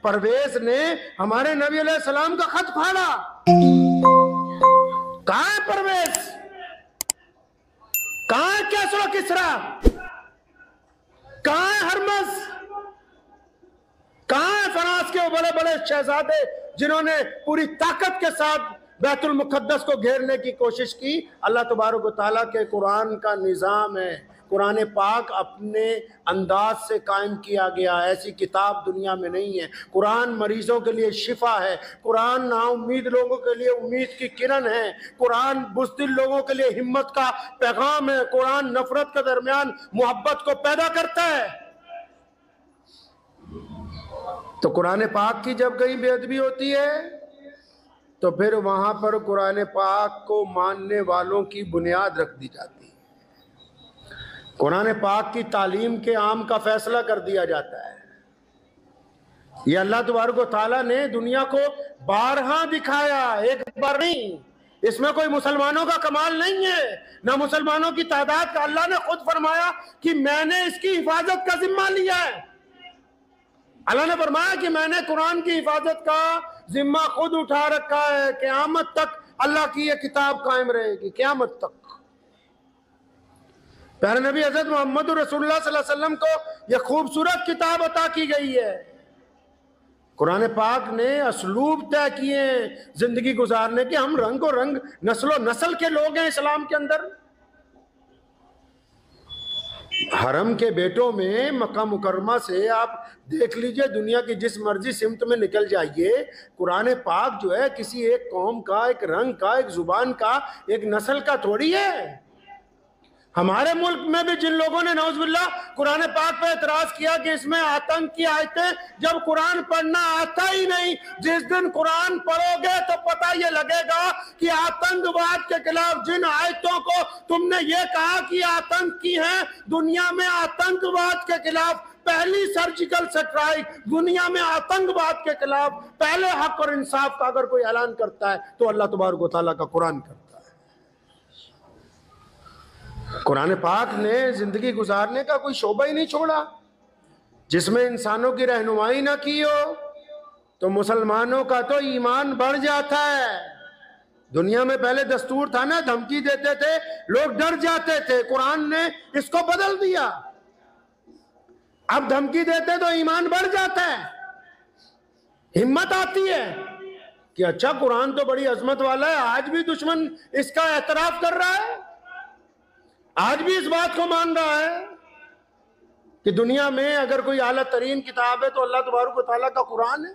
परवेज ने हमारे नबी अलैहिस्सलाम का खत फाड़ा। कहां है परवेज? कहां है कैसरो किसरा? कहां है हरमस? कहां है फरास के बड़े बड़े शहजादे जिन्होंने पूरी ताकत के साथ बैतुल मुकद्दस को घेरने की कोशिश की? अल्लाह तबारक व तआला के कुरान का निज़ाम है। कुरान पाक अपने अंदाज से कायम किया गया, ऐसी किताब दुनिया में नहीं है। कुरान मरीजों के लिए शिफा है, कुरान नाउम्मीद लोगों के लिए उम्मीद की किरण है, कुरान बुज़दिल लोगों के लिए हिम्मत का पैगाम है, कुरान नफरत के दरमियान मोहब्बत को पैदा करता है। तो कुरान पाक की जब कहीं बेअदबी होती है तो फिर वहां पर कुरान पाक को मानने वालों की बुनियाद रख दी जाती है। कुरान पाक की तालीम के आम का फैसला कर दिया जाता है। ये अल्लाह तबारक व तआला ने दुनिया को बारहा दिखाया, एक बार नहीं। इसमें कोई मुसलमानों का कमाल नहीं है, ना मुसलमानों की तादाद का। अल्लाह ने खुद फरमाया कि मैंने इसकी हिफाजत का जिम्मा लिया है। अल्लाह ने फरमाया कि मैंने कुरान की हिफाजत का जिम्मा खुद उठा रखा है। क़यामत तक अल्लाह की यह किताब कायम रहेगी, क़यामत तक। प्यारे नबी हज़रत मोहम्मद रसूलुल्लाह सल्लल्लाहु अलैहि वसल्लम को यह खूबसूरत किताब अता की गई है। कुरान पाक ने असलूब तय किए हैं जिंदगी गुजारने के। हम रंग और रंग, नस्लो नस्ल के लोग हैं इस्लाम के अंदर। हरम के बेटों में मक्का मुकर्रमा से आप देख लीजिए, दुनिया की जिस मर्जी सिमत में निकल जाइए, कुरान पाक जो है किसी एक कौम का, एक रंग का, एक जुबान का, एक नस्ल का थोड़ी है। हमारे मुल्क में भी जिन लोगों ने नौजुबिल्लाह कुरान पाक पे एतराज किया कि इसमें आतंक की आयतें, जब कुरान पढ़ना आता ही नहीं, जिस दिन कुरान पढ़ोगे तो पता ये लगेगा कि आतंकवाद के खिलाफ जिन आयतों को तुमने ये कहा कि आतंक की है, दुनिया में आतंकवाद के खिलाफ पहली सर्जिकल स्ट्राइक, दुनिया में आतंकवाद के खिलाफ पहले हक और इंसाफ का अगर कोई ऐलान करता है तो अल्लाह तबारक व तआला का कुरान करता है। कुरान पाक ने जिंदगी गुजारने का कोई शोबा ही नहीं छोड़ा जिसमें इंसानों की रहनुमाई ना की हो। तो मुसलमानों का तो ईमान बढ़ जाता है। दुनिया में पहले दस्तूर था ना, धमकी देते थे, लोग डर जाते थे। कुरान ने इसको बदल दिया। अब धमकी देते तो ईमान बढ़ जाता है, हिम्मत आती है कि अच्छा कुरान तो बड़ी अजमत वाला है। आज भी दुश्मन इसका एतराफ कर रहा है, आज भी इस बात को मान रहा है कि दुनिया में अगर कोई आला तरीन किताब है तो अल्लाह तबारक व तआला का कुरान है।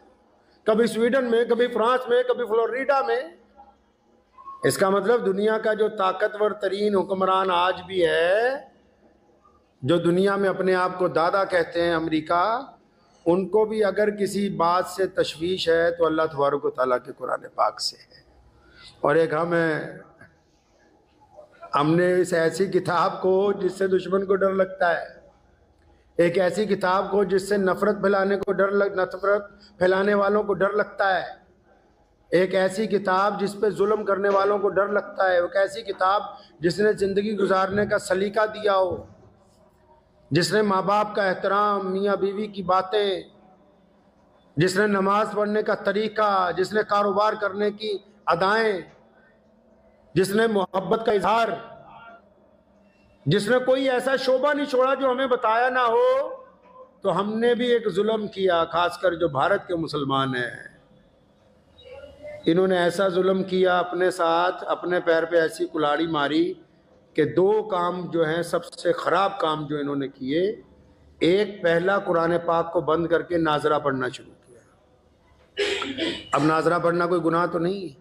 कभी स्वीडन में, कभी फ्रांस में, कभी फ्लोरिडा में। इसका मतलब दुनिया का जो ताकतवर तरीन हुक्मरान आज भी है, जो दुनिया में अपने आप को दादा कहते हैं, अमेरिका, उनको भी अगर किसी बात से तशवीश है तो अल्लाह तबारक व तआला के कुरान पाक से है। और एक हमने इस ऐसी किताब को जिससे दुश्मन को डर लगता है, एक ऐसी किताब को जिससे नफरत फैलाने को नफरत फैलाने वालों को डर लगता है, एक ऐसी किताब जिस पे जुल्म करने वालों को डर लगता है, एक ऐसी किताब जिसने ज़िंदगी गुजारने का सलीका दिया हो, जिसने माँ बाप का एहतराम, मियाँ बीवी की बातें, जिसने नमाज पढ़ने का तरीका, जिसने कारोबार करने की अदाएं, जिसने मोहब्बत का इजहार, जिसने कोई ऐसा शोभा नहीं छोड़ा जो हमें बताया ना हो। तो हमने भी एक जुल्म किया, खासकर जो भारत के मुसलमान हैं, इन्होंने ऐसा जुल्म किया अपने साथ, अपने पैर पे ऐसी कुल्हाड़ी मारी कि दो काम जो हैं सबसे ख़राब काम जो इन्होंने किए। एक, पहला कुरान पाक को बंद करके नाजरा पढ़ना शुरू किया। अब नाजरा पढ़ना कोई गुनाह तो नहीं है,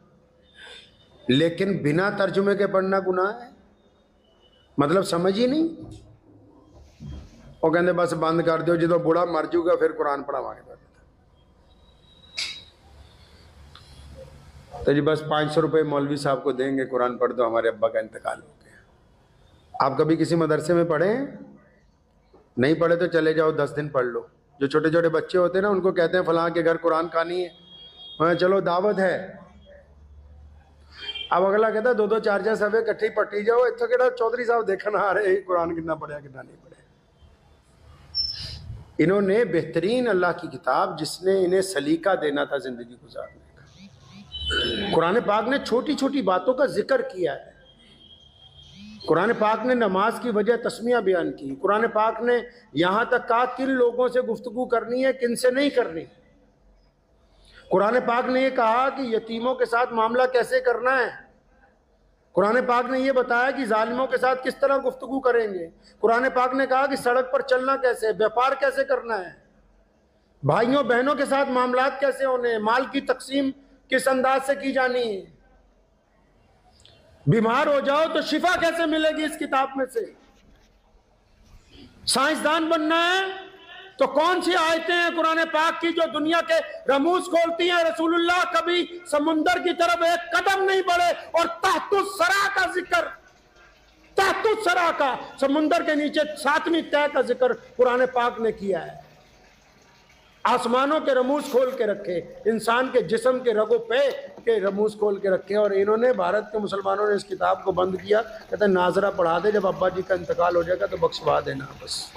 लेकिन बिना तर्जुमे के पढ़ना गुनाह है। मतलब समझ ही नहीं। वो कहते बस बंद कर दो, जो बुढ़ा मर जूगा फिर कुरान पढ़ावांगे। तो जी बस 500 रुपये मौलवी साहब को देंगे, कुरान पढ़ दो, हमारे अब्बा का इंतकाल हो गया। आप कभी किसी मदरसे में पढ़े? नहीं पढ़े तो चले जाओ, 10 दिन पढ़ लो। जो छोटे छोटे बच्चे होते हैं ना, उनको कहते हैं फलां के घर कुरान कहानी है, वहाँ चलो दावत है। अब अगला कहता है 2-2 4-4 सफ़े इकट्ठी पट्टी जाओ, इतना केड़ा चौधरी साहब देखना आ रहे कुरान कितना पढ़िया कितना नहीं पढ़िया। इन्होंने बेहतरीन अल्लाह की किताब, जिसने इन्हें सलीका देना था जिंदगी गुजारने का, कुरान पाक ने छोटी छोटी बातों का जिक्र किया है। कुरान पाक ने नमाज की वजह तस्मिया बयान की। कुरान पाक ने यहां तक कहा किन लोगों से गुफ्तगू करनी है, किन से नहीं करनी। कुरान पाक ने यह कहा कि यतीमों के साथ मामला कैसे करना है। कुरान पाक ने यह बताया कि जालिमों के साथ किस तरह गुफ्तगू करेंगे। कुरान पाक ने कहा कि सड़क पर चलना कैसे, व्यापार कैसे करना है, भाइयों बहनों के साथ मामलात कैसे होने हैं, माल की तकसीम किस अंदाज से की जानी है, बीमार हो जाओ तो शिफा कैसे मिलेगी इस किताब में से। साइंसदान बनना है तो कौन सी आयतें हैं कुरान पाक की जो दुनिया के रमूज खोलती हैं। रसूलुल्लाह कभी समुंदर की तरफ एक कदम नहीं बढ़े और तहतुस सरा का जिक्र, तहतुस सरा का, समुंदर के नीचे 7वीं तह का जिक्र कुरान पाक ने किया है। आसमानों के रमूज खोल के रखे, इंसान के जिस्म के रगों पे के रमूज खोल के रखे। और इन्होंने, भारत के मुसलमानों ने इस किताब को बंद किया। कहते नाजरा पढ़ा दे, जब अब्बा जी का इंतकाल हो जाएगा तो बख्शवा देना बस।